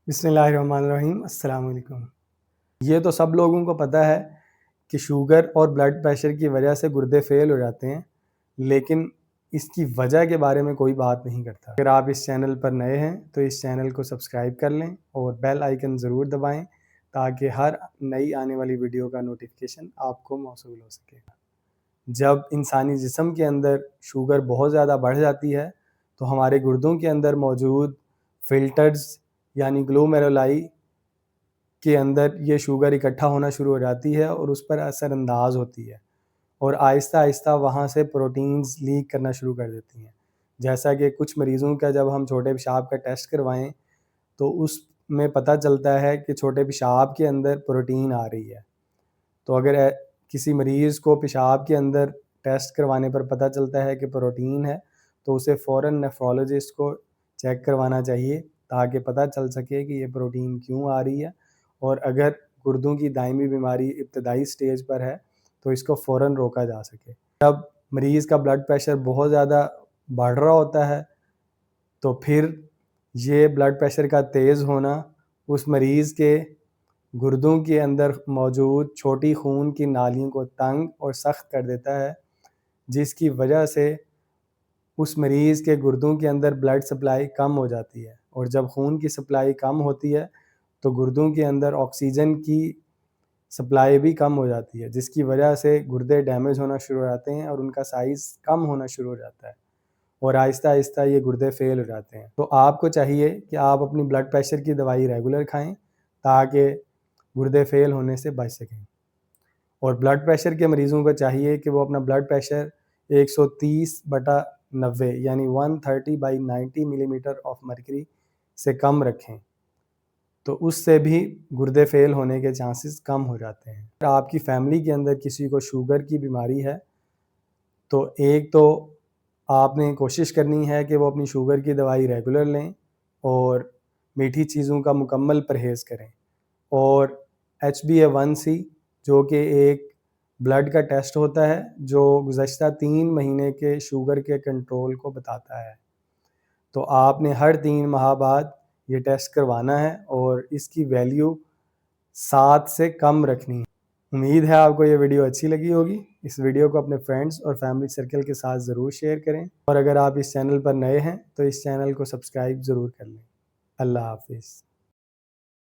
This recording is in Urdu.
بسم اللہ الرحمن الرحیم، السلام علیکم۔ یہ تو سب لوگوں کو پتہ ہے کہ شوگر اور بلڈ پریشر کی وجہ سے گردے فیل ہو جاتے ہیں، لیکن اس کی وجہ کے بارے میں کوئی بات نہیں کرتا۔ اگر آپ اس چینل پر نئے ہیں تو اس چینل کو سبسکرائب کر لیں اور بیل آئیکن ضرور دبائیں تاکہ ہر نئی آنے والی ویڈیو کا نوٹیفیکیشن آپ کو موصول ہو سکے۔ جب انسانی جسم کے اندر شوگر بہت زیادہ بڑھ جاتی ہے تو ہمارے گردوں کے اندر موجود فلٹرز یعنی گلومیرولائی کے اندر یہ شوگر اکٹھا ہونا شروع ہو جاتی ہے اور اس پر اثر انداز ہوتی ہے اور آہستہ آہستہ وہاں سے پروٹینز لیک کرنا شروع کر دیتی ہیں۔ جیسا کہ کچھ مریضوں کا جب ہم چھوٹے پیشاب کا ٹیسٹ کروائیں تو اس میں پتہ چلتا ہے کہ چھوٹے پیشاب کے اندر پروٹین آ رہی ہے۔ تو اگر کسی مریض کو پیشاب کے اندر ٹیسٹ کروانے پر پتہ چلتا ہے کہ پروٹین ہے تو اسے فوراً نیفرولوجسٹ کو چیک کروانا چاہیے تاکہ پتہ چل سکے کہ یہ پروٹین کیوں آ رہی ہے، اور اگر گردوں کی دائمی بیماری ابتدائی سٹیج پر ہے تو اس کو فوراً روکا جا سکے۔ جب مریض کا بلڈ پریشر بہت زیادہ بڑھ رہا ہوتا ہے تو پھر یہ بلڈ پریشر کا تیز ہونا اس مریض کے گردوں کے اندر موجود چھوٹی خون کی نالیوں کو تنگ اور سخت کر دیتا ہے، جس کی وجہ سے اس مریض کے گردوں کے اندر بلڈ سپلائی کم ہو جاتی ہے، اور جب خون کی سپلائی کم ہوتی ہے تو گردوں کے اندر آکسیجن کی سپلائی بھی کم ہو جاتی ہے، جس کی وجہ سے گردے ڈیمیج ہونا شروع ہو جاتے ہیں اور ان کا سائز کم ہونا شروع ہو جاتا ہے اور آہستہ آہستہ یہ گردے فیل ہو جاتے ہیں۔ تو آپ کو چاہیے کہ آپ اپنی بلڈ پریشر کی دوائی ریگولر کھائیں تاکہ گردے فیل ہونے سے بچ سکیں، اور بلڈ پریشر کے مریضوں کو چاہیے کہ وہ اپنا بلڈ پریشر 130/90 یعنی 130/90 ملی میٹر آف مرکری سے کم رکھیں، تو اس سے بھی گردے فیل ہونے کے چانسز کم ہو جاتے ہیں۔ اگر آپ کی فیملی کے اندر کسی کو شوگر کی بیماری ہے تو ایک تو آپ نے کوشش کرنی ہے کہ وہ اپنی شوگر کی دوائی ریگولر لیں اور میٹھی چیزوں کا مکمل پرہیز کریں، اور HbA1c جو کہ ایک بلڈ کا ٹیسٹ ہوتا ہے جو گزشتہ 3 مہینے کے شوگر کے کنٹرول کو بتاتا ہے، تو آپ نے ہر 3 ماہ بعد یہ ٹیسٹ کروانا ہے اور اس کی ویلیو 7 سے کم رکھنی ہے۔ امید ہے آپ کو یہ ویڈیو اچھی لگی ہوگی۔ اس ویڈیو کو اپنے فرینڈز اور فیملی سرکل کے ساتھ ضرور شیئر کریں، اور اگر آپ اس چینل پر نئے ہیں تو اس چینل کو سبسکرائب ضرور کر لیں۔ اللہ حافظ۔